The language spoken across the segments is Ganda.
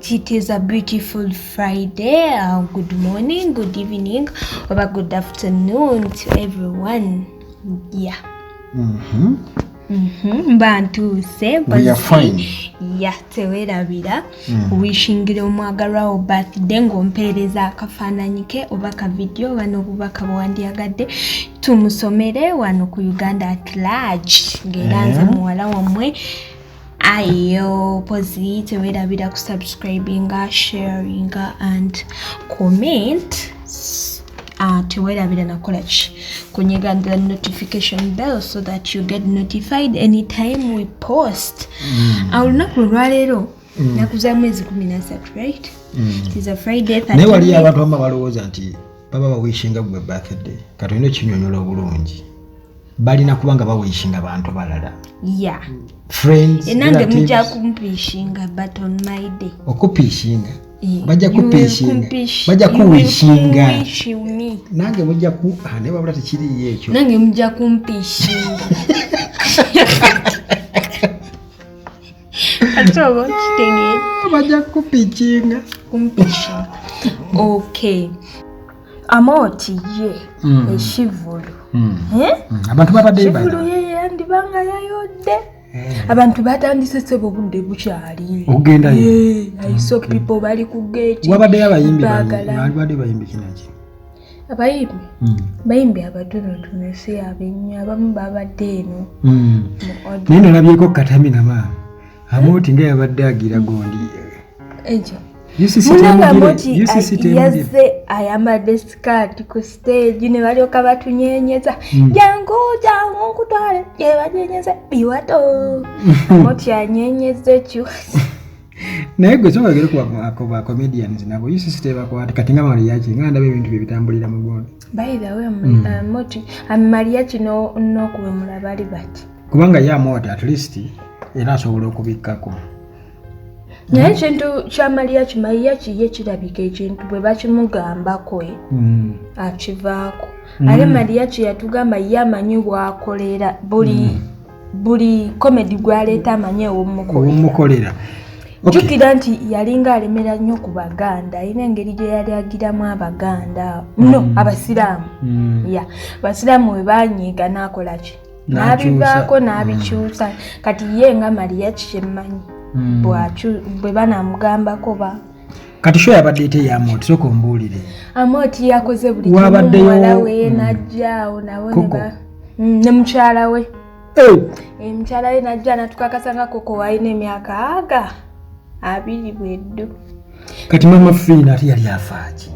It is a beautiful Friday. Good morning, good evening, or good afternoon to everyone. Yeah. Bantu se we are fine. Yeah, tewerabira wishingira omwagalwa wo birthday ng'ompeereza akafaananyi ke oba ka video wano obubaka bwandyagadde tumusomere wano ku Uganda at large ng'era nze muwala wammwe ayo pozi tewerabira ku subscribing, sharing and comment. Tewerabira nakola ki kunyiga the notification bell so that you get notified anytime we post. Olunaku lwaleero nakuza mwezi 13, right? It is a Friday. Naye wali abantu bamma balowooza nti baba bawishinga gwe birthday kati olina ekinyonyola obulungi balina kubanga bawishinga bantu balala. Yeah. Friends, nange mujja kumpishinga but on my day. Okupishinga bajja kupishinga bajja kuwishinga nange mujja ku ne babula tekiri ekyo nange mujja kumpishinga atobo kitenge bajja kupishinga kumpishinga. Okay, amoti ye eshivulu abantu babadde eshivulu ye andibanga yayodde. Abantu batandise sebo budde bukyali ogenda ye I saw people bali ku gate wabadde abayimbi bali bayimbi kinaki bayimbi abatonotono si abenya abamu babadde eno naye nalabyeko Katamina maama Amoti nga yabadde agira gondi ekyo munanga Amoti yazze ayambadde skirt ku stage ne balyoka batunyenyeza jangu nkutwale yebanyenyeza biwato Amoti anyenyeza ekyo naye gwe sobagere kuba comedians nabo UCC tebakwata kati nga Mariachi nga ndabe ebintu bye bitambulira mu gondi. By the way Amoti Mariachi no kuwemula bali bati kubanga ya Amoti at least era asobola okubikkako. Naye ekintu kya Mariachi ye kirabika ekintu bwe bakimugambako akivaako. Ale Mariachi yatugamba ye amanyi bw'akolera buli comedy gwaleeta amanyi ow'omukolera. Jukira nti yalinga alemera nnyo ku Baganda ayina engeri gye yali agiramu Abaganda Abasiraamu. Abasiraamu we banyiiga n'akola ki n'abivaako n'abikyusa kati ye nga Mariachi kyemmanyi bwe banamugambako ba kati sho yabadde ete ya Amoti soko mbuulire Amoti yakoze buli kimu muwala we najjaawo nawe ne mukyala we mukyala we najja natukakasa nga Koko walina emyaka 20 bweddu. Kati mama Fina ati yali afaaki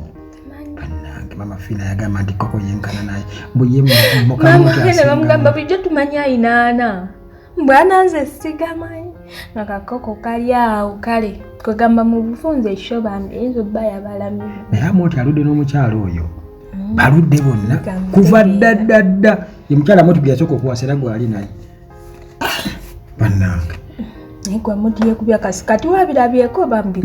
bannange mama Fina yagamba nti Koko yenkana naye mbuye mukama bamugamba bijja tumanya inaana mbwana nze sigamanyi nakakoko kali awo kale kwegamba mu bufunze ekyo bambi enzo baya balami naye Amoti aludde n'omukyalo oyo baludde bonna kuva ddadda ye mukyala Amoti bwe yasooka okuwasera gwali naye bannange naye gwe Amoti yekubya kasikati wabirabyeko bambi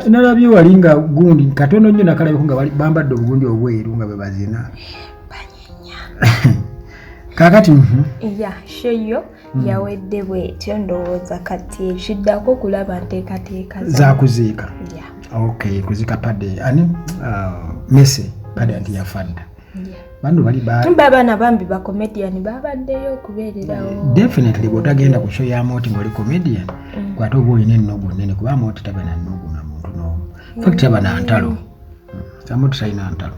nalabye wali nga gundi katono nnyo nakalabeko nga bambadde obugundi obweru nga bwe bazina banyenya kakati sheyo yawedde bwetyo ndowooza kati ekiddako kulaba nteekateeka zakuziika. Okay, kuziika padde ani Mese padde anti yafadda bano bali babaana bambi ba comedian babaddeyo okubeererawo. Definitely bw'otagenda ku show ya Amoti ng'oli comedian kwate oba olina ennogu nnene kuba Amoti taba na nnogu na muntu n'omu fact taba na ntalo Amoti talina ntalo.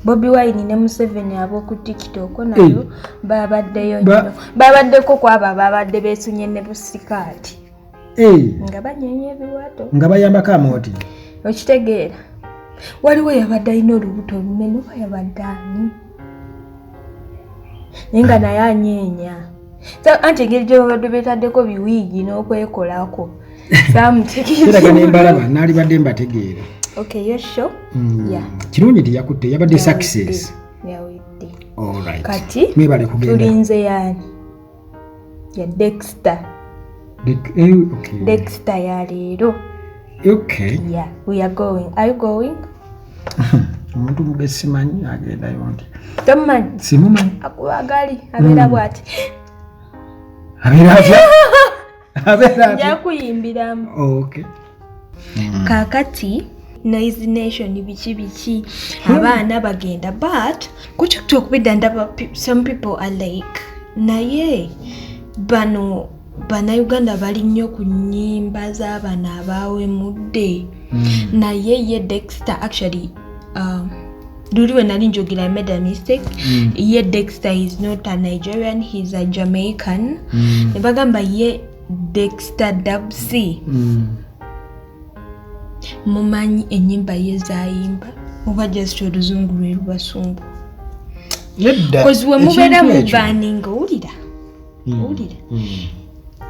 Bobi Wine ne Museveni ab'oku TikTok nayo babaddeyo nnyo babaddeko kwaba babadde beesunye ne busikaati nga banyeenya ebiwato nga bayambako Amoti okitegeera waliwo yabadde alina olubuto olunene oba yabadde ani naye nga naye anyeenya anti engeri gye babadde beetaddeko biwiigi n'okwekolako samutegeera nembalaba naalibadde mbategeera. Okay, your show? Kirungi nti yakutte yabadde success. Yawedde. All right. Kati mwebale kugenda. Tulinze yani. Ya Dexter. Okay. Dexter ya leero. Okay. Yeah, we are going. Are you going? Omuntu mugesimanyi agenda yonti. Tomanyi. Simumanyi. Akubagali abeera bwati. Abeera atya? Abeera atya? Nja kuyimbiramu. Okay. kakati Noise Nation biki abaana bagenda but kuchikutu okubidda ndaba some people are like naye bano Uganda bali nnyo ku nnyimba z'abaana abaawemudde naye ye Dexter actually Luli when I made a mistake. Ye Dexter is not a Nigerian, he's a Jamaican. Nebagamba ye Dexter Dabsi. Mumanyi enyimba ye zayimba. Muba just oluzungu lwe lubasungu. Because we mubera mu banning owulira.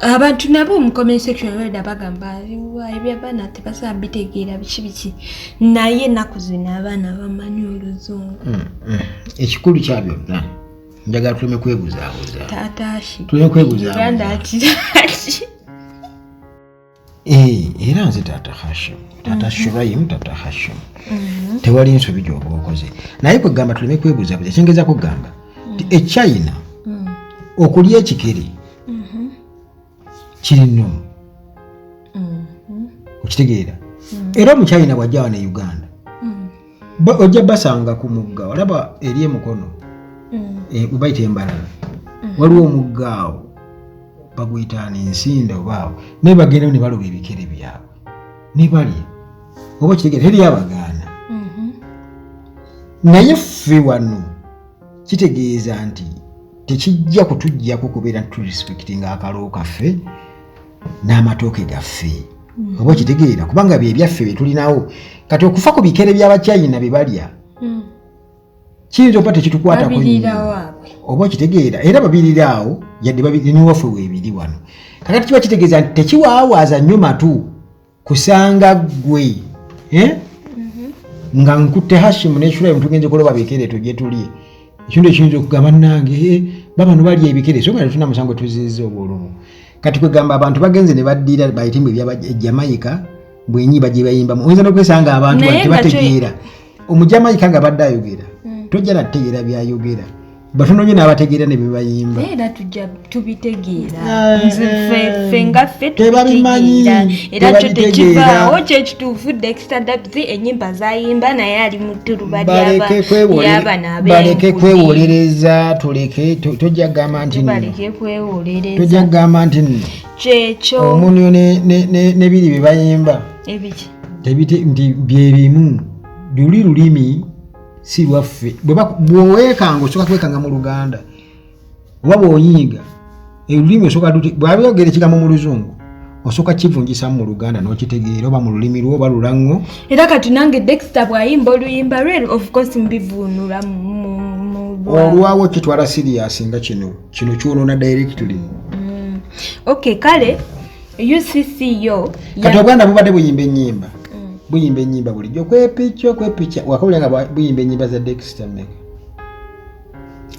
Abantu nabo mu comment section weda bagamba ebyabaana tebasabitegeera biki naye ennaku zino abaana bamanyi oluzungu. Ekikulu kya byonna njagala tuleme kwebuzaabuza. Taataashi. Tuleme kwebuzaabuza. Uganda ati. Era nze Taata Hashim. Taata Shuraim, Taata Hashim. Tewali nsobi gy'oba okoze. Naye kwegamba tuleme kwebuzaabuza. Ekyengeza kugamba e China okulya ekikere kirino okitegeera era omukyayina bwajja wano e Uganda ojja basanga ku mugga olaba eri emukono bwe bayita embalala waliwo omugga awo baguyita n'ensinda obaawo naye bagenda ne baloba ebikere byabwe ne balya oba okitegeera teri abagaana naye ffe wano kitegeeza nti tekijja kutujjako kubeera turespektinga akaloo kaffe n'amatooke gaffe oba okitegeera kubanga bye byaffe bye tulinawo kati okufa ku bikere by'Abachina bye balya kiyinza okuba tekitukwatako oba okitegeera era babirirawo yadde babiriniwaffe weebiri wano kakati kiba kitegeeza nti tekiwaawaaza nnyo matu kusanga ggwe nga nkutte Hashim n'Shuraim tugenze kuloba bikere tujje tulye ekintu ekiyinza okugamba nange babano balya ebikere so nga tuna musango tuziza obwolumu kati kwegamba abantu bagenze ne baddira bayitimbe bya Jamaica bwenyimba gye bayimba oyinza n'okwesanga abantu tebategeera omujamaika nga badde ayogera tojja nategeera byayogera batono nyo n'abategeera ne bye bayimba era tujja tubitegeera ffe nga ffe tubitegeera era kyo tekivaawo kyekituufu Dexter Dabsi ennyimba zayimba naye ali mu tuluba ly'abaana baleke kwewolereza tuleke tojja kugamba nti baleke kwewolereza tojja kugamba nti kyekyo omunyo ne biri bye bayimba ebiki nti bye bimu lulimi si lwaffe bw'oweekanga osooka kwekanga mu Luganda oba bw'onyiiga olulimi osooka bw'abyogera ekigambo mu Luzungu osooka kivunjisa mu Luganda n'okitegeera oba mu lulimi lwo oba lulango era kati nange Dexter bw'ayimba oluyimba lwe of course mbivuunula olwawo kitwala serious nga kino kyonoona directly okay kale UCC yo kati Obuganda bubadde buyimba ennyimba bulijjo kwepicca wakabula nga buyimba ennyimba za Dexter Mega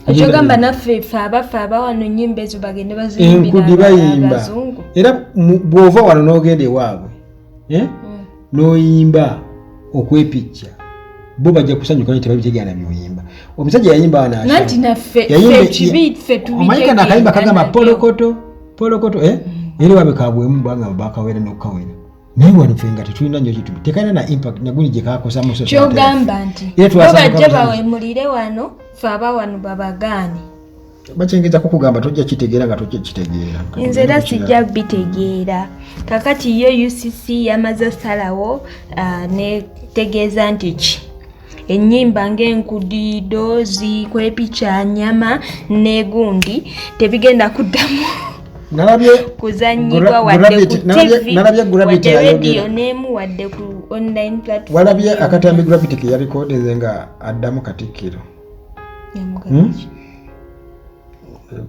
ekyogamba naffe aba wano ennyimba ezo bagende enkudi bayimba era bw'ova wano n'ogenda ewaabwe n'oyimba okwepicca bo bajja kusanyuka nti babitegeera by'oyimba omusajja yayimba nanti naffe omayika nakayimba kagamba polokoto era wabe kabwemu banga bakawera n'okukawera naye wano ffe nga tetulina nnyo kitu tekalina na impact naguni gye kakosa mu society kyogamba nti bajja bawemulire wano ffe aba wano babagaane bakyengeza kukugamba tojja kitegeera nga tojja kitegeera nze era sijja bitegeera kakati yo UCC yamaze salawo netegeeza nti ki ennyimba ng'enkudi doozi kwepicca nyama n'egundi tebigenda kuddamu kuzanyibwa wadde ku TV wadde radio n'emu wadde ku online platform walabye akatambi Gravity ke yarekodinze nga addamu Katikkiro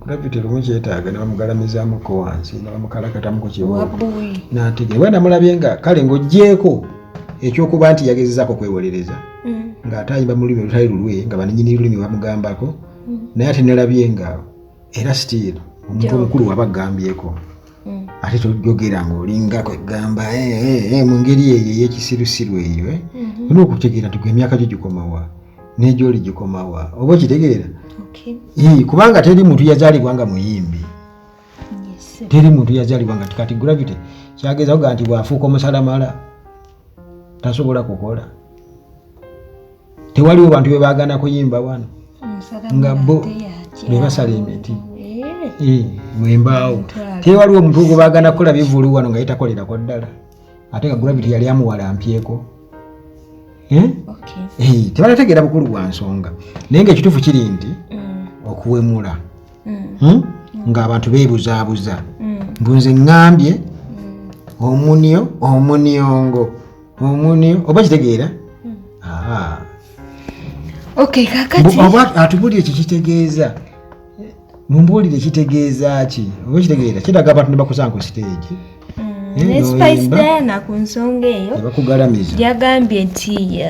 Gravity lumu kyetaaga ne bamugalamizaamuko wansi ne bamukalakatamuko kiwoobu n'ategeera wenda mulabye nga kale ng'oggyeko ekyokuba nti yagezezaako kwewolereza ng'ate ayimba mu lulimi olutali lulwe nga bananyini lulimi bamugambako naye ate nelabye nga era still omuntu omukulu wabagambyeko ate tojogera ng'olinga kwegamba mu ngeri eyo ey'ekisirusiru eyo olina okutegeera nti gwe emyaka gyo gikomawa n'egyoli gikomawa oba okitegeera kubanga teri muntu yazaalibwa nga muyimbi teri muntu yazaalibwa nga kati Gravity kyagezako ga nti bw'afuuka omusalamala tasobola kukola tewaliwo bantu bebagana kuyimba wano nga bo bebasala emiti mwembaawo tewaliwo omuntu gwebagana kukola bivulu wano nga yetakolerako ddala ate nga Gravity yali amuwalampyeko tebanategeera bukulu bwa nsonga naye nga ekituufu kiri nti okuwemula ng'abantu beebuzaabuza mbunze ŋŋambye omuniongo oba kitegeera kakati oba atubulire kikitegeeza mumbuulire kitegeeza ki oba kitegeera kiraga abantu ne bakusanga ku stage ne Spice Diana ku nsonga eyo bakugalamiza yagambye nti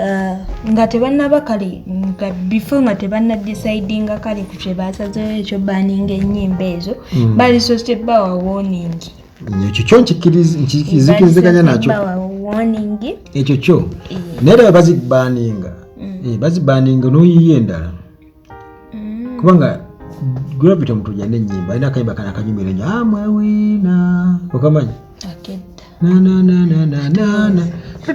nga tebannaba kale nga before nga tebannadecidinga kale ku kye basazeewo ekyo banninga ennyimba ezo balisose bawa warning ekyo kyo nkikiriziganya nakyo ekyo kyo naye era bazibaninga n'oyiye endala kubanga Gravity omuntu jyana ennyimba alina akayimba kana akanyumirwa nnyo amwewina okamanyi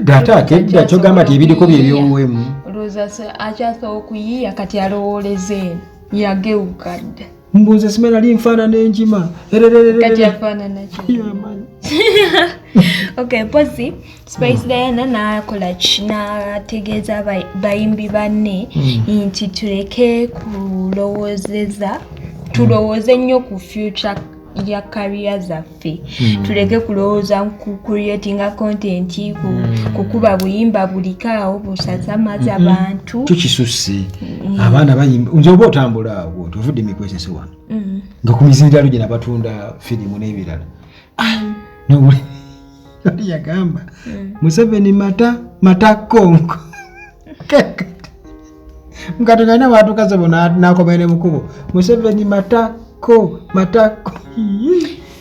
ate akedda kyogamba nti ebiriko byebyowemu olowooza akyasobola okuyiiya kati alowooleza eno yagewuka dda mbuuze simena li nfaanana enjima kati afaanana pozi Spice Diana n'akola n'ategeeza bayimbi banne nti tuleke tulowooze nnyo ku future ya career zaffe tuleke kulowooza ku creatinga content kukuba buyimba bulikaawo busasamaza abantu tukisusse abaana bayimba nze oba otambula awo tuvudde emikwesese wano nga ku mizindaalo gye nabatunda firimu n'ebirala nobuli ali yagamba Museveni mata konko mukati galina batukaze bona nakomere mukubo Museveni matako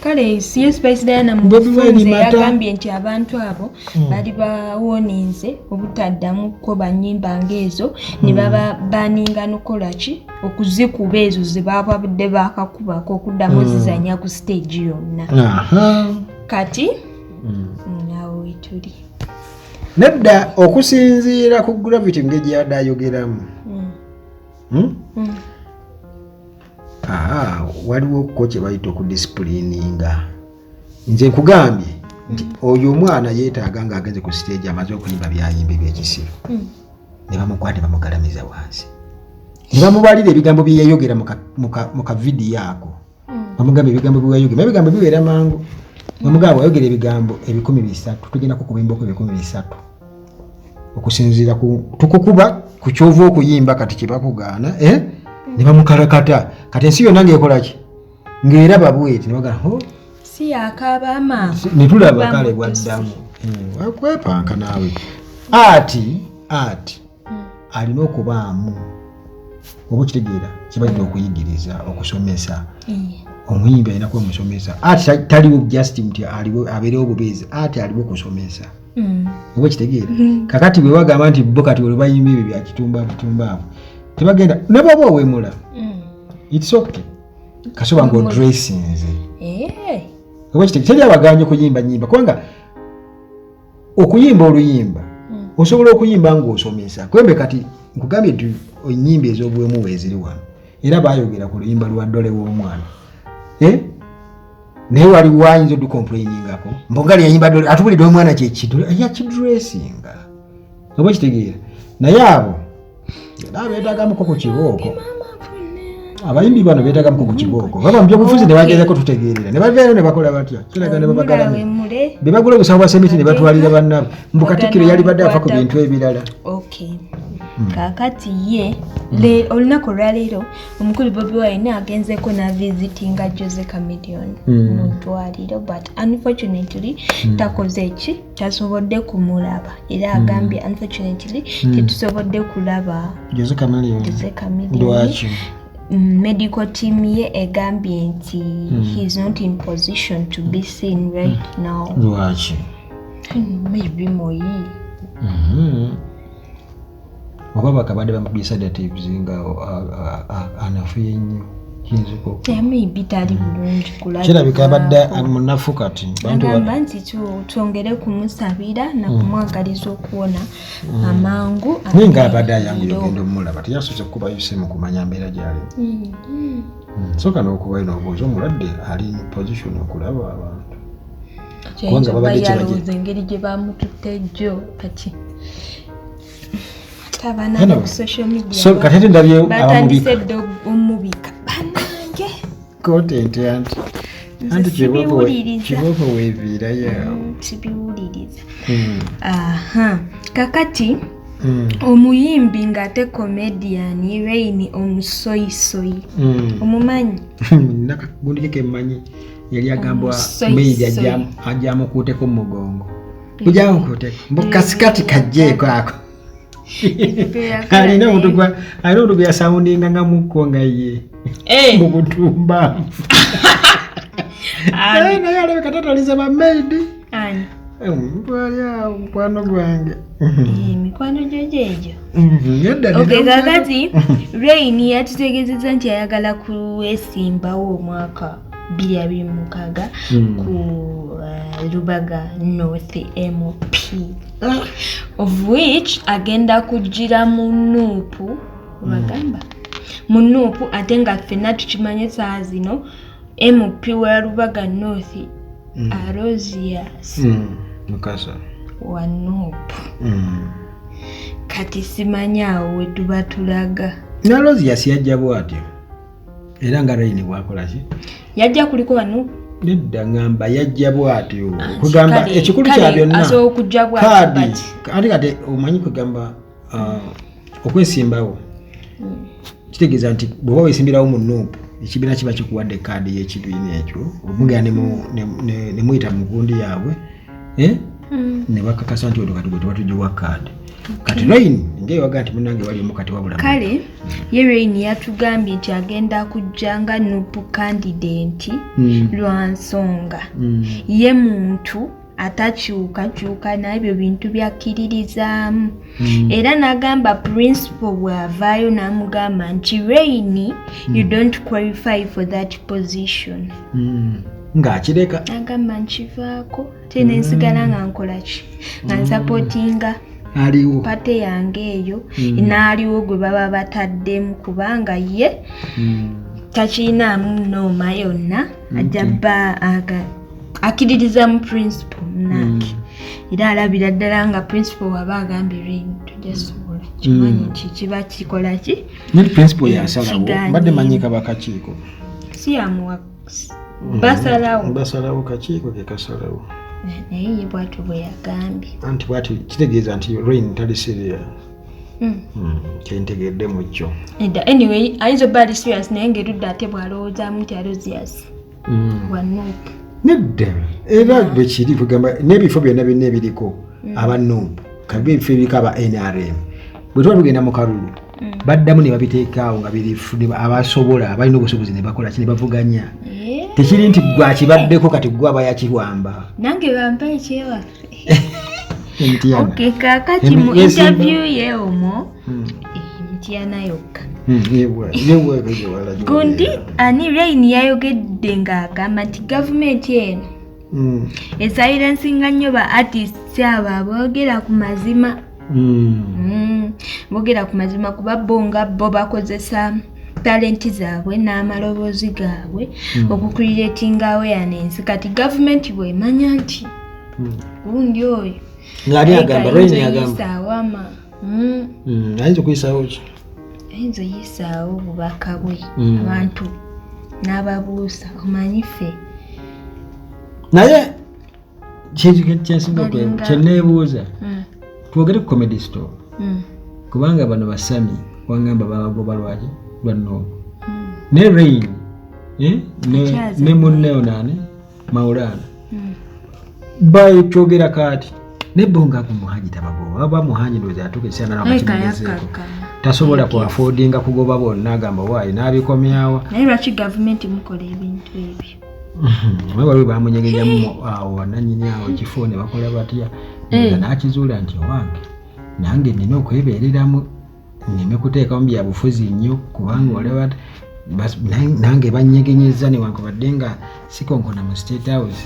kale siye Spice Diana mu bufunze yagambye nti abantu abo bali bawoninze obutaddamu kukoba nnyimba ng'ezo ne baba baninga n'okola ki okuzikuba ezo ze babadde bakakubako okuddamu zizanya ku stage yonna kati nawe wetuli nedda okusinziira ku Gravity ng'egye yadde ayogeramu waliwo ko kye bayita okudisipulininga nze nkugambye nti oyo omwana yeetaaga ng'agenze ku stage amaze okuyimba byayimba ebyekisiru ne bamukwate bamugalamiza wansi ne bamubalira ebigambo bye yayogera mu kavidiyo ako bamugamba ebigambo bye yayogera ebigambo bibeera mangu bamugamba wayogera ebigambo 300 tugendako kubimbako 300 okusinziira tukukuba ku kyova okuyimba kati kye bakugaana ne bamukalakata kati ensi yonna ng'ekolaki ng'eraba bweti ne bagamba si yakaba ama ne tulaba kale bwaddamu wakwepanka naawe ati alina okubaamu oba okitegeera kibalina okuyigiriza okusomesa omuyimbi alina kuba omusomesa ati taliwo just nti abeerewo bubeezi ati aliwo okusomesa oba okitegeera kakati bwe bagamba nti bo kati olwo bayimba ebyo bya kitumba tebagenda ne baba owemula it's okay kasoba ngo dressinze oba kitege teri abaganye kuyimba nyimba kubanga okuyimba oluyimba osobola okuyimba ng'osomesa kwembe kati nkugambye nti ennyimba ez'obuwemu weeziri wano era baayogera ku luyimba lwa Dole w'omwana naye waliwo ayinza odukomplainingako mbongali yayimba Dole atubulidde omwana kyekidole yakidressinga oba kitegeera naye abo beetagamuko ku kibooko abayimbi bano beetagamuko ku kibooko baba mu byobufuzi ne bageezako tutegeerera ne baveera ne bakola batya kiraga ne babagalamira be bagula obusawo bwa semiti ne batwalira bannabo mbu Katikkiro yali badde afa ku bintu ebirala kakati ye olunaku olwaleero omukulu Bobi Wine agenzeko n'avisitinga Jose Chameleone mu ddwaliro but unfortunately takoze ki tasobodde kumulaba era agambye unfortunately tetusobodde kulaba Jose Chameleone lwaki medical team ye egambye nti he's not in position to be seen right now lwaki maybe moyi oba bakabadde bamugisa sedatives nga anafuye nnyo kinziko maybe tali bulungi kulaba kirabika abadde munafu kati agamba nti twongere kumusabira na kumwagaliza okuwona amangu ninga abadde ayangu yogenda omulaba teyasoose kuba yosemu kumanya mbeera gyali soka n'okubayo n'obuuza omulwadde ali mu position okulaba abantu kubanga babadde kiragiro engeri gye bamututte jjo kati tabana ku social media so kati ndabye batandise omubika banange content anti kiboko weviira yawo kibiwuliriza kakati omuyimbi ng'ate comedian Rain omusoyisoyi omumanyi nakagundike kemanyi yali agambwa meidi ajamukuuteko mugongo kujamukuuteko mukasikati kajjeeko ako alina omuntu gwe yasawundinga nga mukko nga ye mu butumba naye alabika tataliza bameidi mpwalyawo mukwano gwange mikwano gyo gyegyo kakati Rain yatutegeezezza nti ayagala kwesimbawo omwaka 2026 ku Lubaga North MP of which agenda kujira mu Nuupu bagamba mu Nuupu ate nga ffenna tukimanye saa zino MP wa Lubaga North Arosias Mukasa wa Nuupu kati simanyaawo we tuba tulaga na Arosias yajja bwatyo era nga Rain bwakola ki yajja kuliko wano nedda ngamba yajja bwatyo kugamba ekikulu kya byonna kati kati omanyi kugamba okwesimbawo kitegeeza nti bw'oba weesimbirawo mu Nuupu ekibiina kiba kikuwadde kaadi y'ekibiina ekyo omugera ne muyita mu gundi yaabwe ne bakakasa nti oyo kati gwe tebatugiwa kaadi kati Rain ngeewaga nti munange wali omukati wabula kale ye Rain yatugambye nti agenda kujja nga Nuupu candidate lwa nsonga ye muntu atakyukakyuka n'ebyo bintu byakkiririzaamu era n'agamba principal bw'avaayo n'amugamba nti Rain you don't qualify for that position ng'akireka agamba nkivaako te nensigala nga nkola ki nga nsapootinga aliwo pate yange eyo n'aliwo gwe baba bataddemu kubanga ye takiinaamu nooma yonna ajja bba akkiririza mu principal munange era alabira ddala nga principal waba agambye Rain tojasobola kimanyi nti kiba kikola ki ne principal yasalawo badde manyika bakakiiko si yamuwa basalawo kakiiko ke kasalawo naye ye bwatyo bwe yagambye anti bwatyo kitegeeza nti Rain tali serious kyentegedde mu kyo anyway ayinza obba ali serious naye ng'erudda ate bw'alowoozaamu nti Arosias wa Nuupu nedda era bwe kiri kugamba n'ebifo byonna byonna ebiriko aba Nuupu kabiba ebifo ebiriko aba NRM bwe tuba tugenda mu kalulu baddamu ne babiteekaawo nga birifu abasobola abalina obusobozi ne bakola ki ne bavuganya tekiri nti gwakibaddeko kati gwe aba yakiwamba nange bampa ekyewaffe okay kakati mu interview ye omwo Mtyana yokka gundi ani Rain yayogedde ng'agamba nti gavumenti eno esilensinga nnyo ba artists abo aboogera ku mazima boogera ku mazima kuba bo bakozesa talenti zaabwe n'amaloboozi gaabwe okucreatinga awareness kati gavumenti bw'emanya nti gundi oyo ng'ali agamba Rain agamba awama ayinza okuyisaawo ki ayinza oyisaawo obubaka bwe abantu n'ababuusa omanyi ffe naye kyenneebuuza twogere ku comedy store kubanga bano basami wangamba babagoba lwaki lwanoomu ne Rain ne munneyo nani Maulana bakyogera kaati nebonga ku muhanyi tabagoba aba muhanyi ndoza atuke sana na makimugezeeko tasobola ku affordinga kugoba bonna agamba waayi n'abikomyawo naye lwaki gavumenti mukola ebintu ebyo waliwo bamunyegenyamu awo wananyini awo ekifo ne bakola batya n'akizuula nti owange nange nina okwebeereramu nneme kuteekamu byabufuzi nnyo kubanga olaba nange banyegenyeza newankubadde nga sikonkona mu State House.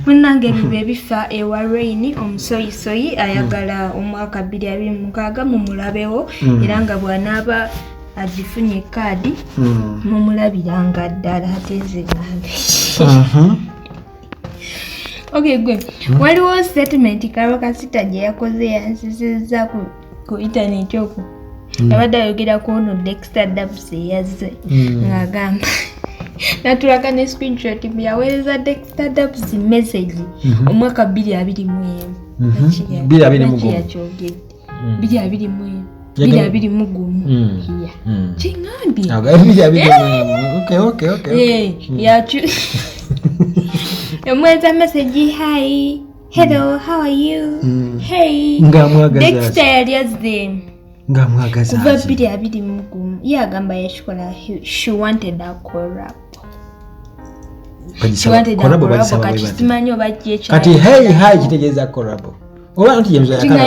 Munange bibe bifa ewa Rain omusoyisoyi ayagala omwaka 2026 mumulabewo era nga bw'anaaba agifunye kaadi mumulabiranga ddala ateze ngambe. Okay, gwe waliwo statement Carol Kasita gye yakoze yansisizza ku internet okwo abadde ayogera ku ono Dexter Dubs yazze ng'agamba natulaka ne screenshot yaweereza Dexter Dubs message omwaka 2021 Mweza message, hi, hello, how are you? Hey, Dexter yazze ngamwagaza kuva 2021 yagamba yashikola she wanted a collab. She wanted a collab kati simanyi oba kati hey hi kitegeeza collab oba nti yemza yakaba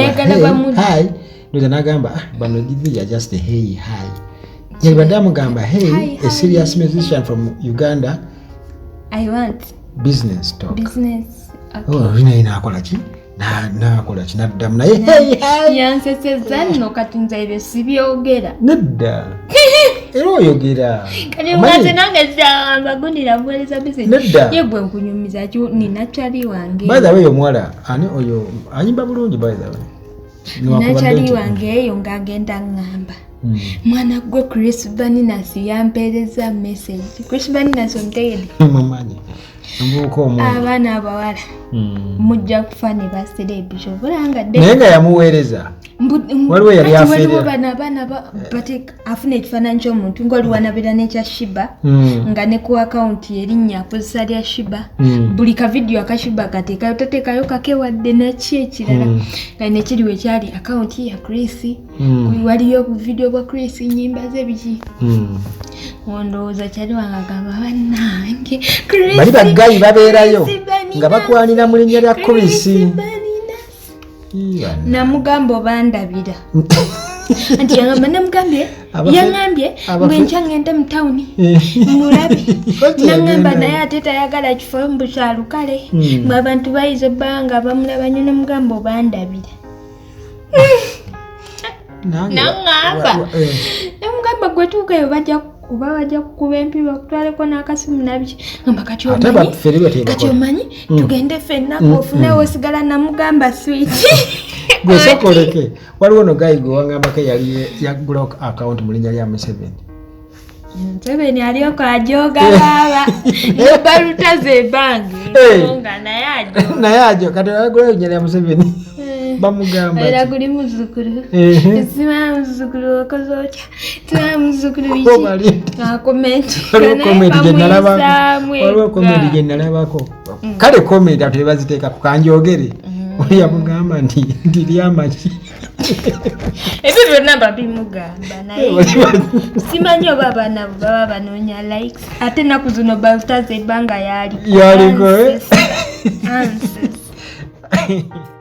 hi ndo nagamba bano gidhi just hey hi yabadamu gamba hey a serious musician from Uganda I want business talk. Business. Okay. Oh, ina akola ki? Na akola ki naddamu naye hey hi. Yanseseza nno kati nzaire sibyogera. Nedda. Era oyogera. Kali mwaze nange zamba gundira bweleza business. Yegwe nkunyumiza kyo nina chali wange. By the way omwala ani oyo anyimba bulungi by the way. Nina chali wange eyo ngagenda ngamba. Mwana gwe Chris Baninas yampereza message. Chris Baninas omtegede. Mamanyi. Abaana abawala mujja kufa ne baselebisho bulanga de naye nga yamuweereza waliwo yali afeera bana batek afuna ekifaananyi ky'omuntu ng'oli wanabira n'ekya Shiba nga ne ku account erinnya akozesa lya Shiba buli ka video akashiba kateekayo toteekayo kakewadde naki ekirala nga nekiriwo ekyali account ya Chris waliyo video bwa Chris nyimba ze biki ondowooza kyali wangagamba bannange bali baggayi babeerayo nga bakwanira mu linnya lya Chris namugamba bandabira anti yangamba yangambye bwenkya ngende mu tawuni mulabe nangamba naye ate tayagala kifo mu bukyalo kale mwe abantu bayize ebbanga bamulaba nnyo namugamba bandabira nangamba namugamba gwe tuukayo bajja kukuba empiba kutwaleko n'akasimu nabiki ngamba kati omanyi tugende ffenna ofunewo osigala namugamba switi gwe sokoleke waliwo no gayi gwe wangambako yali ya block account mu linnya lya Museveni aliyoko ajoga baba nebaluta ze bangi nga naye ajo kati wagulayo linnya lya Museveni bamugamba era guli muzukulu sima muzukulu okozotya tuma muzukulu biki akomenti waliwo komedi gye nalabako kale komedi ate baziteeka ku kanjogere oli yamugamba nti lyamaki ebyo byonna babimugamba naye simanyi oba abaana baba banoonya likes ate naku zino balutaze ebbanga yaliko